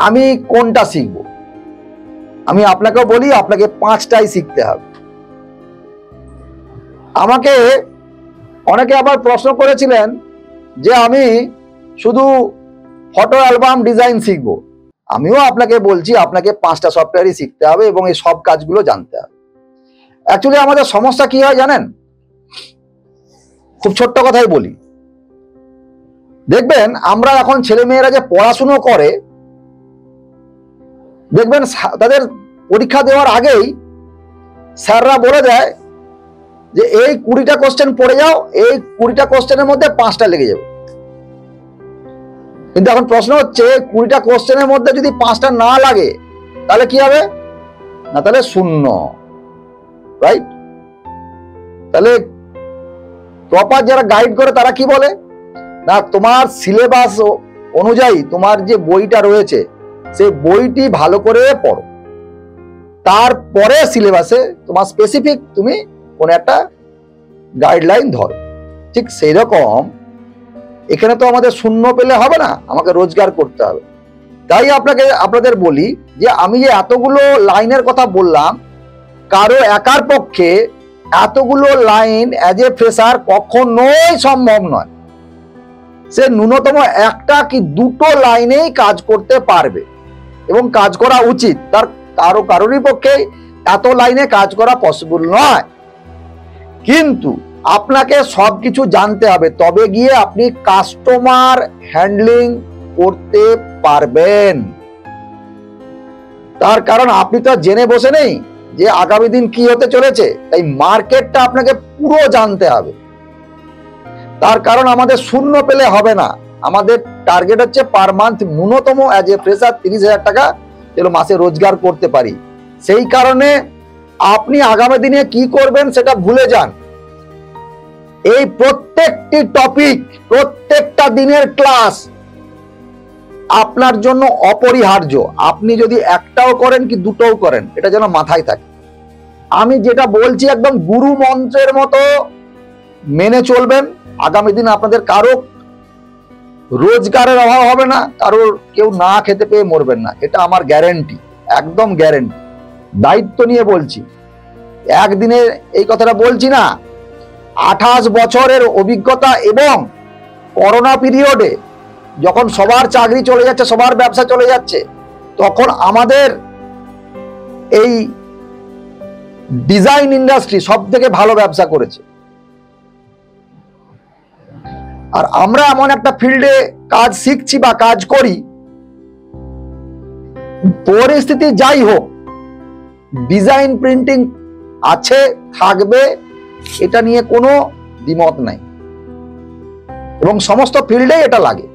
আমি কোনটা শিখব? আমি আপনাকেও বলি, আপনাকে 5টাই শিখতে হবে। আমাকে অনেকে আবার প্রশ্ন করেছিলেন যে আমি শুধু ফটো অ্যালবাম ডিজাইন শিখব। আমিও আপনাকে বলছি, আপনাকে 5টা সফটওয়্যারই শিখতে হবে এবং এই সব কাজগুলো জানতে হবে। অ্যাকচুয়ালি আমাদের সমস্যা কি হয় জানেন? খুব ছোট্ট কথাই বলি, দেখবেন আমরা এখন ছেলে মেয়েরা যে পড়াশুনো করে, দেখবেন তাদের পরীক্ষা দেওয়ার আগেই স্যাররা বলে দেয় যে এই 20টা কোশ্চেন পড়ে যাও, এই 20টা কোশ্চেনের মধ্যে 5টা লেগে যাবে। কিন্তু এখন প্রশ্ন হচ্ছে, 20টা কোশ্চেনের মধ্যে যদি 5টা না লাগে তাহলে কি হবে? না, তাহলে 0, রাইট? তাহলে প্রপার যারা গাইড করে তারা কি বলে, না তোমার সিলেবাস অনুযায়ী তোমার যে বইটা রয়েছে সেই বইটি ভালো করে পড়ো, তারপরে সিলেবাসে তোমার স্পেসিফিক তুমি কোন একটা গাইডলাইন ধরো। ঠিক সেই রকম এখানে তো আমাদের শূন্য পেলে হবে না, আমাকে রোজগার করতে হবে। তাই আপনাদের বলি যে আমি যে এতগুলো লাইনের কথা বললাম, কারো একার পক্ষে এতগুলো লাইন অ্যাজ এ ফ্রেশার কখনোই সম্ভব নয়। সে ন্যূনতম একটা কি দুটো লাইনেই কাজ করতে পারবে এবং কাজ করা উচিত। তার কারোরই পক্ষে এত লাইনে কাজ করা পসিবল নয়। কিন্তু আপনাকে সবকিছু জানতে হবে, তবে গিয়ে আপনি কাস্টমার হ্যান্ডলিং করতে পারবেন। তার কারণ আপনি তো জেনে বসে নেই যে আগামী দিন কি হতে চলেছে, তাই মার্কেটটা আপনাকে পুরো জানতে হবে। তার কারণ আমাদের শূন্য পেলে হবে না, আমাদের টার্গেট হচ্ছে পার মান্থ ন্যূনতম অ্যাজ এ ফ্রেশার 30,000 টাকা যেন মাসে রোজগার করতে পারি। সেই কারণে আপনি আগামী দিনে কি করবেন সেটা ভুলে যান। এই প্রত্যেকটি টপিক, প্রত্যেকটা দিনের ক্লাস আপনার জন্য অপরিহার্য। আপনি যদি একটাও করেন কি দুটোও করেন, এটা যেন মাথায় থাকে। আমি যেটা বলছি একদম গুরু মন্ত্রের মতো মেনে চলবেন। আগামী দিন আপনাদের কারো রোজগারের অভাব হবে না, কারোর কেউ না খেতে পেয়ে মরবেন না, এটা আমার গ্যারেন্টি, একদম গ্যারেন্টি। দায়িত্ব নিয়ে বলছি, একদিনে এই কথাটা বলছি না। 28 বছরের অভিজ্ঞতা এবং করোনা পিরিয়ডে যখন সবার চাকরি চলে যাচ্ছে, সবার ব্যবসা চলে যাচ্ছে, তখন আমাদের এই ডিজাইন ইন্ডাস্ট্রি সব থেকে ভালো ব্যবসা করেছে। আর আমরা এমন একটা ফিল্ডে কাজ শিখছি বা কাজ করি, পরিস্থিতি যাই হোক ডিজাইন প্রিন্টিং আছে, থাকবে, এটা নিয়ে কোনো দ্বিমত নাই। এবং সমস্ত ফিল্ডেই এটা লাগে।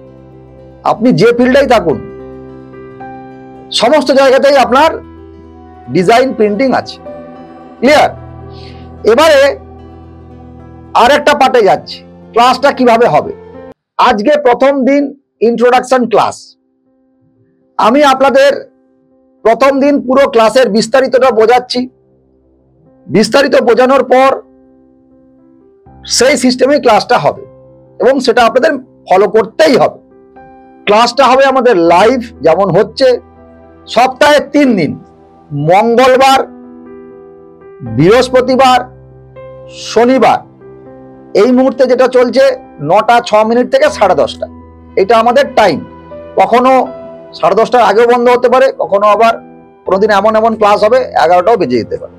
আপনি যে ফিল্ডেই থাকুন, সমস্ত জায়গাতেই আপনার ডিজাইন প্রিন্টিং আছে। ক্লিয়ার? এবারে আরেকটা পার্টে যাচ্ছে, ক্লাসটা কিভাবে হবে। আজকে প্রথম দিন ইন্ট্রোডাকশন ক্লাস। আমি আপনাদের প্রথম দিন পুরো ক্লাসের বিস্তারিতটা বোঝাচ্ছি। বিস্তারিত বোঝানোর পর সেই সিস্টেমে ক্লাসটা হবে এবং সেটা আপনাদের ফলো করতেই হবে। ক্লাসটা হবে আমাদের লাইভ, যেমন হচ্ছে সপ্তাহে 3 দিন, মঙ্গলবার, বৃহস্পতিবার, শনিবার। এই মুহূর্তে যেটা চলছে 9টা 6 মিনিট থেকে 10:30, এটা আমাদের টাইম। কখনো 10:30টার আগেও বন্ধ হতে পারে, কখনো আবার কোনোদিন এমন এমন ক্লাস হবে 11টাও বেজে যেতে পারে।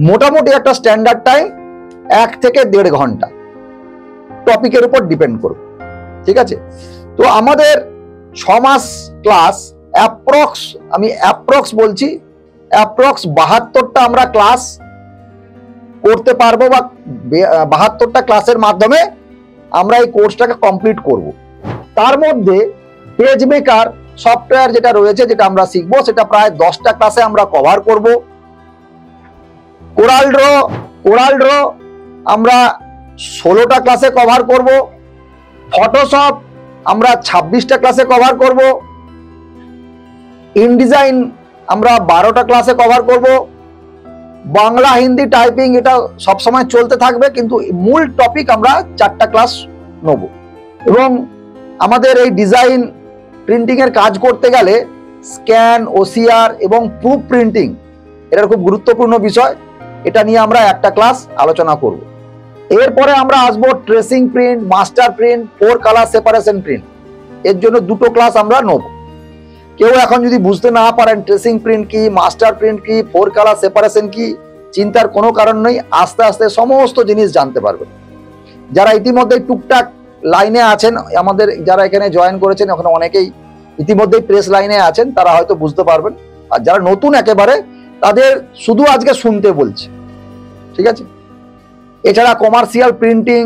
মোটামুটি একটা স্ট্যান্ডার্ড টাইম 1 থেকে 1.5 ঘন্টা, টপিকের উপর ডিপেন্ড করবে। ঠিক আছে? তো আমাদের 6 মাস ক্লাস, অ্যাপ্রক্স, আমি অ্যাপ্রক্স বলছি, অ্যাপ্রক্স 72টা আমরা ক্লাস করতে পারবো, বা 72টা ক্লাসের মাধ্যমে আমরা এই কোর্সটাকে কমপ্লিট করব। তার মধ্যে পেজ মেকার সফটওয়্যার যেটা রয়েছে, যেটা আমরা শিখবো, সেটা প্রায় 10টা ক্লাসে আমরা কভার করব। কোরাল ড্র আমরা 16টা ক্লাসে কভার করব। ফটোশপ আমরা 26টা ক্লাসে কভার করব। ইনডিজাইন আমরা 12টা ক্লাসে কভার করব। বাংলা হিন্দি টাইপিং এটা সবসময় চলতে থাকবে, কিন্তু মূল টপিক আমরা 4টা ক্লাস নেব। এবং আমাদের এই ডিজাইন প্রিন্টিং এর কাজ করতে গেলে স্ক্যান, ওসিআর এবং প্রুফ প্রিন্টিং এটা খুব গুরুত্বপূর্ণ বিষয়। এটা নিয়ে আমরা একটা ক্লাস আলোচনা করব। এরপরে আমরা আসবো tracing print, master print, 4 colour separation print. এর জন্য 2টো ক্লাস আমরা নেব। কেউ এখন যদি বুঝতে না পারেন ট্রেসিং প্রিন্ট কি, মাস্টার প্রিন্ট কি, 4 কালার সেপারেশন কি, চিন্তার কোনো কারণ নেই। আস্তে আস্তে সমস্ত জিনিস জানতে পারবেন। যারা ইতিমধ্যে টুকটাক লাইনে আছেন, আমাদের যারা এখানে জয়েন করেছেন, ওখানে অনেকেই ইতিমধ্যেই প্রেস লাইনে আছেন, তারা হয়তো বুঝতে পারবেন। আর যারা নতুন একেবারে, তাদের শুধু আজকে শুনতে বলছি। ঠিক আছে? এছাড়া কমার্শিয়াল প্রিন্টিং,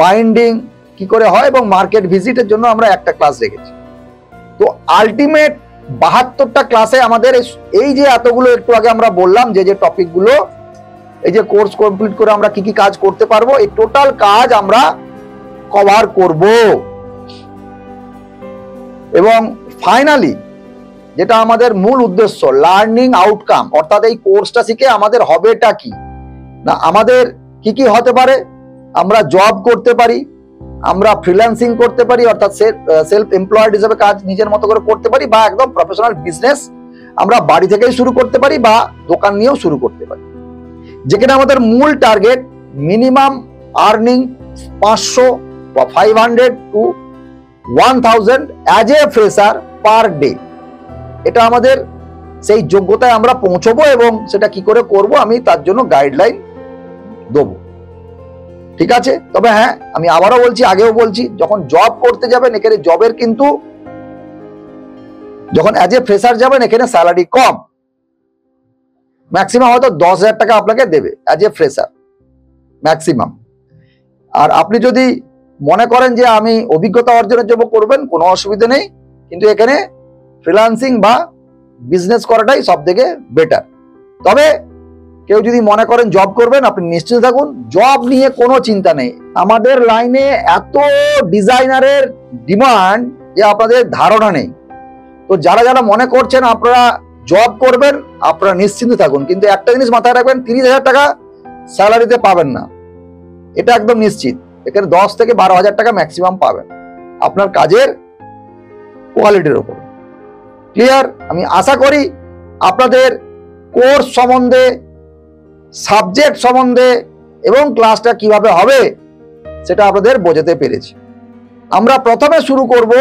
বাইন্ডিং কি করে হয় এবং মার্কেট ভিজিটের জন্য আমরা একটা ক্লাস রেখেছি। তো আলটিমেট 72টা ক্লাসে আমাদের এই যে এতগুলো একটু আগে আমরা বললাম, যে যে টপিকগুলো, এই যে কোর্স কমপ্লিট করে আমরা কি কি কাজ করতে পারবো, এই টোটাল কাজ আমরা কভার করব। এবং ফাইনালি যেটা আমাদের মূল উদ্দেশ্য, লার্নিং আউটকাম, অর্থাৎ এই কোর্সটা শিখে আমাদের হবেটা কি না, আমাদের কি কি হতে পারে আমরা জব করতে পারি, আমরা ফ্রিল্যান্সিং করতে পারি, অর্থাৎ সেলফ এমপ্লয়েড হিসেবে কাজ নিজের মতো করে করতে পারি, বা একদম প্রফেশনাল বিজনেস আমরা বাড়ি থেকেই শুরু করতে পারি বা দোকান নিয়েও শুরু করতে পারি, যেখানে আমাদের মূল টার্গেট মিনিমাম আর্নিং 500 বা 500 to 1000 as a fresher per day. এটা আমাদের সেই যোগ্যতায় আমরা পৌঁছবো, এবং সেটা কি করে করব আমি তার জন্য গাইডলাইন দেবো। ঠিক আছে? তবে হ্যাঁ, আমি আবারও বলছি, আগেও বলছি, যখন জব করতে যাবেন এখানে জবের কিন্তু, যখন অ্যাজ এ ফ্রেশার যাবেন এখানে স্যালারি কম, ম্যাক্সিমাম হয়তো 10,000 টাকা আপনাকে দেবে অ্যাজ এ ফ্রেশার ম্যাক্সিমাম। আর আপনি যদি মনে করেন যে আমি অভিজ্ঞতা অর্জনের জন্য করবেন, কোনো অসুবিধা নেই, কিন্তু এখানে ফ্রিল্যান্সিং বা বিজনেস করাটাই সব থেকে বেটার। তবে কেউ যদি মনে করেন জব করবেন, আপনি নিশ্চিত থাকুন জব নিয়ে কোনো চিন্তা নেই। আমাদের লাইনে এত ডিজাইনারের ডিমান্ড যে আপনাদের ধারণা নেই। তো যারা যারা মনে করছেন আপনারা জব করবেন, আপনারা নিশ্চিন্ত থাকুন, কিন্তু একটা জিনিস মাথায় রাখবেন, 30,000 টাকা স্যালারিতে পাবেন না, এটা একদম নিশ্চিত। এখানে 10 থেকে 12,000 টাকা ম্যাক্সিমাম পাবেন আপনার কাজের কোয়ালিটির উপর। ক্লিয়ার? আমি আশা করি আপনাদের কোর্স সম্বন্ধে, সাবজেক্ট সম্বন্ধে এবং ক্লাসটা কিভাবে হবে সেটা আপনাদের বোঝাতে পেরেছি। আমরা প্রথমে শুরু করব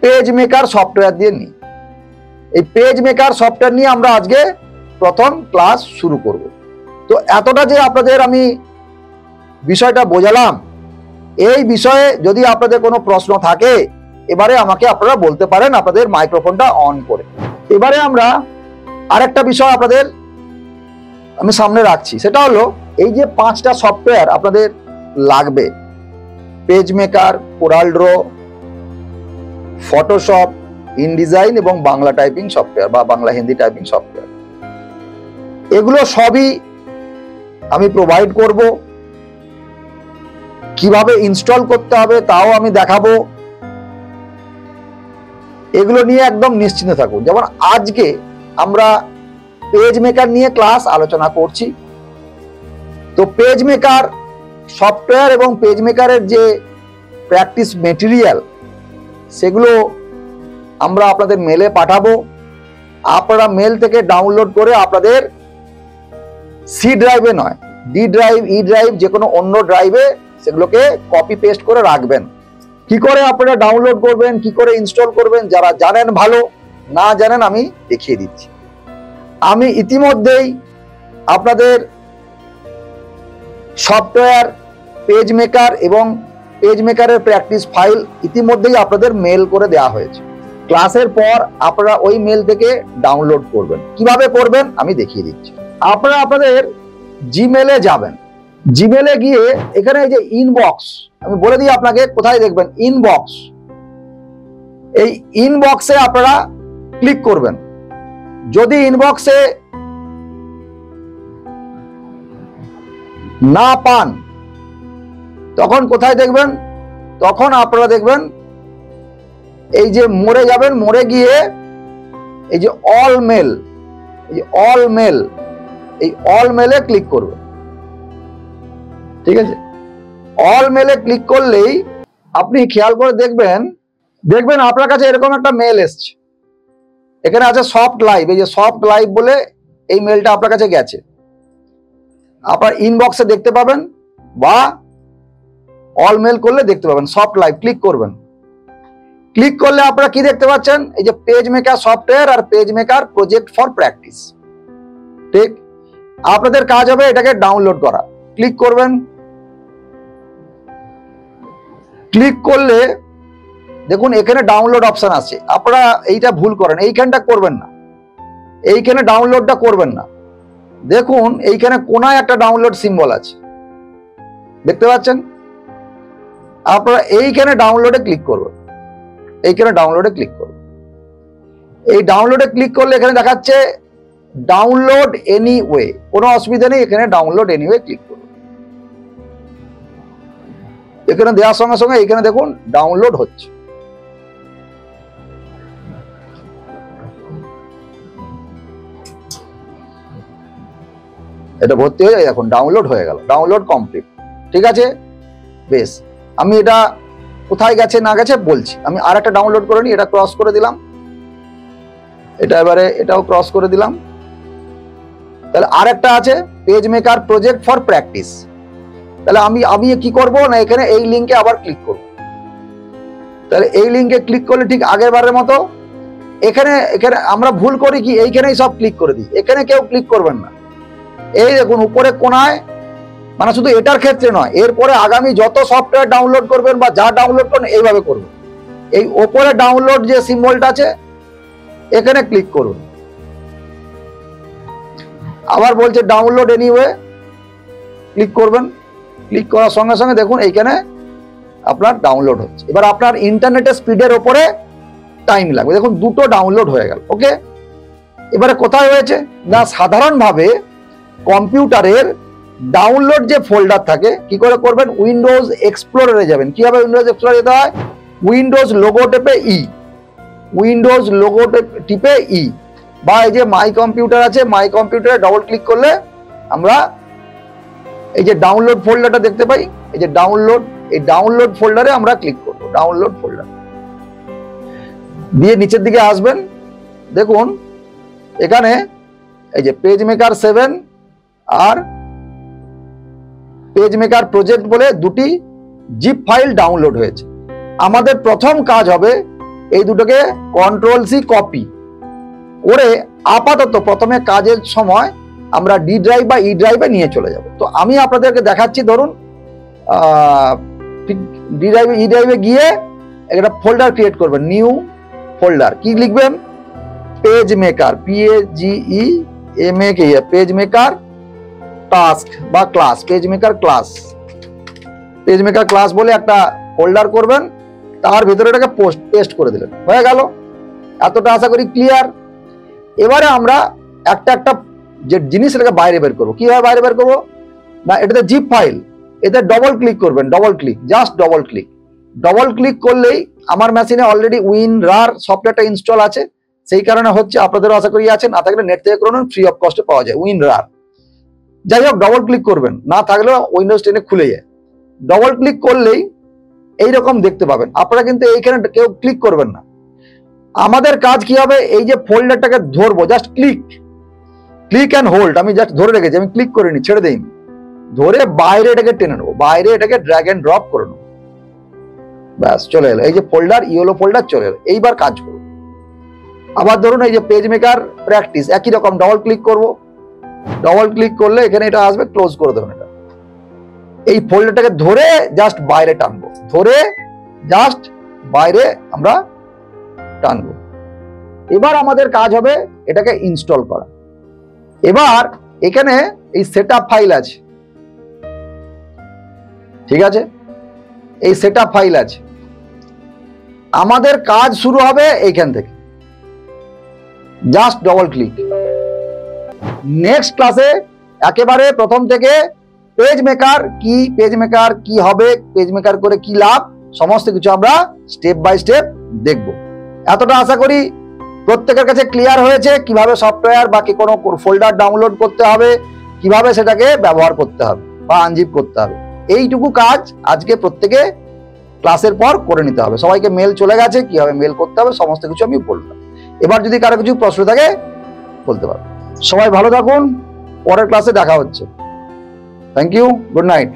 পেজ মেকার সফটওয়্যার দিয়ে নিয়ে। এই পেজ মেকার সফটওয়্যার নিয়ে আমরা আজকে প্রথম ক্লাস শুরু করব। তো এতটা যে আপনাদের আমি বিষয়টা বোঝালাম, এই বিষয়ে যদি আপনাদের কোনো প্রশ্ন থাকে এবারে আমাকে আপনারা বলতে পারেন আপনাদের মাইক্রোফোনটা অন করে। এবারে আমরা আরেকটা বিষয় আপনাদের আমি সামনে রাখছি, সেটা হলো এই যে 5টা সফটওয়্যার আপনাদের লাগবে, পেজ মেকার, কোরালড্র, ফটোশপ, ইনডিজাইন এবং বাংলা টাইপিং সফটওয়্যার বা বাংলা হিন্দি টাইপিং সফটওয়্যার, এগুলো সবই আমি প্রোভাইড করব। কিভাবে ইনস্টল করতে হবে তাও আমি দেখাবো। এগুলো নিয়ে একদম নিশ্চিন্ত থাকুন। যেমন আজকে আমরা পেজ মেকার নিয়ে ক্লাস আলোচনা করছি। তো পেজ মেকার সফটওয়্যার এবং পেজ মেকারের যে প্র্যাকটিস মেটেরিয়াল সেগুলো আমরা আপনাদের মেলে পাঠাবো। আপনারা মেল থেকে ডাউনলোড করে আপনাদের সি ড্রাইভে নয়, ডি ড্রাইভ, ই ড্রাইভ, যে কোনো অন্য ড্রাইভে সেগুলোকে কপি পেস্ট করে রাখবেন। কি করে আপনারা ডাউনলোড করবেন, কি করে ইনস্টল করবেন, যারা জানেন ভালো, না জানেন আমি দেখিয়ে দিচ্ছি। আমি ইতিমধ্যেই আপনাদের সফটওয়্যার, পেজ মেকার এবং পেজ মেকারের প্র্যাকটিস ফাইল ইতিমধ্যেই আপনাদের মেল করে দেওয়া হয়েছে। ক্লাসের পর আপনারা ওই মেল থেকে ডাউনলোড করবেন। কিভাবে করবেন আমি দেখিয়ে দিচ্ছি। আপনারা আপনাদের জিমেলে যাবেন, জিমেলে গিয়ে এখানে এই যে ইনবক্স, আমি বলে দিই আপনাকে কোথায় দেখবেন, ইনবক্স, এই ইনবক্সে আপনারা ক্লিক করবেন। যদি ইনবক্সে না পান তখন কোথায় দেখবেন, তখন আপনারা দেখবেন এই যে মোড়ে যাবেন, মোড়ে গিয়ে এই যে অল মেল, এই যে অল মেল, এই অল মেলে ক্লিক করবেন। ঠিক আছে? অল মেলে ক্লিক করলেই আপনি খেয়াল করে দেখবেন আপনার কাছে এরকম একটা মেল এসছে। এখানে আছে সফট লাইভ, এই যে সফট লাইভ বলে এই মেলটা আপনার কাছে গেছে, আপনার ইনবক্সে দেখতে পাবেন, বা অল মেল করলে দেখতে পাবেন সফট লাইভ। ক্লিক করবেন। ক্লিক করলে আপনারা কি দেখতে পাচ্ছেন, এই যে পেজ মেকার সফটওয়্যার আর page maker project for practice. ঠিক, আপনাদের কাজ হবে এটাকে ডাউনলোড করা। ক্লিক করবেন। ক্লিক করলে দেখুন এখানে ডাউনলোড অপশন আছে। আপনারা এইটা ভুল করেন, এইখানটা করবেন না, এইখানে ডাউনলোডটা করবেন না। দেখুন এইখানে কোনায় একটা ডাউনলোড সিম্বল আছে, দেখতে পাচ্ছেন? আপনারা এইখানে ডাউনলোডে ক্লিক করবেন, এইখানে ডাউনলোডে ক্লিক করবেন। এই ডাউনলোডে ক্লিক করলে এখানে দেখাচ্ছে ডাউনলোড এনিওয়ে, কোনো অসুবিধা নেই, এখানে ডাউনলোড এনিওয়ে ক্লিক করুন। এখানে দেওয়ার সঙ্গে সঙ্গে এখানে দেখুন ডাউনলোড হচ্ছে। এটা ভর্তি হয়ে যায়, এখন ডাউনলোড হয়ে গেল, ডাউনলোড কমপ্লিট। ঠিক আছে, বেশ। আমি এটা কোথায় গেছে না গেছে বলছি। আমি আর একটা ডাউনলোড করে নিই, এটা ক্রস করে দিলাম, এটা এবারে এটাও ক্রস করে দিলাম। তাহলে আর একটা আছে page maker project for practice. তাহলে আমি কি করব না, এখানে এই লিঙ্কে আবার ক্লিক করব। তাহলে এই লিঙ্কে ক্লিক করলে ঠিক আগের বারের মতো এখানে এখানে আমরা ভুল করি কি, এইখানেই সব ক্লিক করে দিই, এখানে কেউ ক্লিক করবেন না। এই দেখুন উপরে কোনায়, মানে শুধু এটার ক্ষেত্রে নয়, এরপরে আগামী যত সফটওয়্যার ডাউনলোড করবেন বা যা ডাউনলোড করবেন এইভাবে করবেন। এই ওপরে ডাউনলোড যে সিম্বলটা আছে এখানে ক্লিক করুন। আবার বলছে ডাউনলোড এনিওয়ে, ক্লিক করবেন। ক্লিক করার সঙ্গে সঙ্গে দেখুন এইখানে আপনার ডাউনলোড হচ্ছে। এবার আপনার ইন্টারনেটের স্পিডের ওপরে টাইম লাগবে। দেখুন দুটো ডাউনলোড হয়ে গেল। ওকে, এবারে কোথায় হয়েছে না, সাধারণভাবে কম্পিউটারের ডাউনলোড যে ফোল্ডার থাকে কি করে করবেন, উইন্ডোজ এক্সপ্লোরারে যাবেন। কিভাবে উইন্ডোজ এক্সপ্লোরারে যেতে হয়, উইন্ডোজ লোগো টেপে ই, উইন্ডোজ লোগো টিপে ই, বা এই যে মাই কম্পিউটার আছে, মাই কম্পিউটারে ডবল ক্লিক করলে আমরা এই যে ডাউনলোড ফোল্ডারটা দেখতে পাই। এই যে ডাউনলোড, এই ডাউনলোড ফোল্ডারে আমরা ক্লিক করব। ডাউনলোড ফোল্ডার দিয়ে নিচের দিকে আসবেন। দেখুন এখানে এই যে পেজ মেকার 7 আর পেজ মেকার প্রজেক্ট বলে দুটি জিপ ফাইল ডাউনলোড হয়েছে। আমাদের প্রথম কাজ হবে এই দুটোকে কন্ট্রোল-সি কপি করে আপাতত প্রথমে কাজের সময় আমরা ডি ড্রাইভ বা ই ড্রাইভে নিয়ে চলে যাব। তো আমি আপনাদেরকে দেখাচ্ছি, ধরুন ডি ড্রাইভে ই ড্রাইভে গিয়ে একটা ফোল্ডার ক্রিয়েট করবেন, নিউ ফোল্ডার। কি লিখবেন, page maker, PAGEMAK, page maker task বা class, page maker class, page maker class বলে একটা ফোল্ডার করবেন। তার ভিতরে এটাকে পেস্ট করে দিলেন, হয়ে গেল। এতটা আশা করি ক্লিয়ার। এবারে আমরা একটা একটা যে জিনিস এটাকে বাইরে বের করবো। কিভাবে বাইরে বের করবো না, এটাতে জিপ ফাইল, এতে ডবল ক্লিক করবেন, double click, just double click. Double click করলেই আমার মেশিনে অলরেডি WinRAR সফটওয়্যারটা ইনস্টল আছে, সেই কারণে হচ্ছে। আপনাদেরও আশা করি আছে, না থাকলে নেট থেকে করুন, ফ্রি অফ কস্টে পাওয়া যায় WinRAR। যাই হোক, ডবল ক্লিক করবেন, না থাকলেও উইন্ডোজ 10 খুলে যায়। ডবল ক্লিক করলেই এইরকম দেখতে পাবেন। আপনারা কিন্তু এইখানে কেউ ক্লিক করবেন না। আমাদের কাজ কি হবে, এই যে ফোল্ডারটাকে ধরবো, জাস্ট ক্লিক অ্যান্ড হোল্ড। আমি জাস্ট ধরে রেখেছি, আমি ক্লিক করিনি, ছেড়ে দিইনি, ধরে বাইরে এটাকে টেনে নেবো, বাইরে এটাকে ড্র্যাগ এন্ড ড্রপ করে নেবো, ব্যাস চলে এলো। এই যে ফোল্ডার, ইয়েলো ফোল্ডার চলে এলো। এইবার কাজ করবো। আবার ধরুন এই যে পেজ মেকার প্র্যাকটিস, একই রকম ডবল ক্লিক করবো। ডবল ক্লিক করলে এখানে এটা আসবে, ক্লোজ করে দেবেন। এটা এই ফোল্ডারটাকে ধরে জাস্ট বাইরে টানবো, ধরে জাস্ট বাইরে আমরা টানবো। এবার আমাদের কাজ হবে এটাকে ইনস্টল করা। এবার এখানে এই সেটআপ ফাইল আছে, ঠিক আছে, এই সেটআপ ফাইল আছে। আমাদের কাজ শুরু হবে এইখান থেকে, জাস্ট ডবল ক্লিক। নেক্সট ক্লাসে একেবারে প্রথম থেকে পেজ মেকার কি, পেজ মেকার কি হবে, পেজ মেকার করে কি লাভ, সমস্ত কিছু আমরা স্টেপ বাই স্টেপ দেখব। এতটা আশা করি প্রত্যেকের কাছে ক্লিয়ার হয়েছে, কিভাবে সফটওয়্যার বা কি কোনো ফোল্ডার ডাউনলোড করতে হবে, কিভাবে সেটাকে ব্যবহার করতে হবে বা আনজিপ করতে হবে। এইটুকু কাজ আজকে প্রত্যেকে ক্লাসের পর করে নিতে হবে। সবাইকে মেল চলে গেছে, কিভাবে মেল করতে হবে সমস্ত কিছু আমি বললাম। এবার যদি কারো কিছু প্রশ্ন থাকে বলতে পারো। সবাই ভালো থাকুন, পরের ক্লাসে দেখা হচ্ছে। Thank you, good night.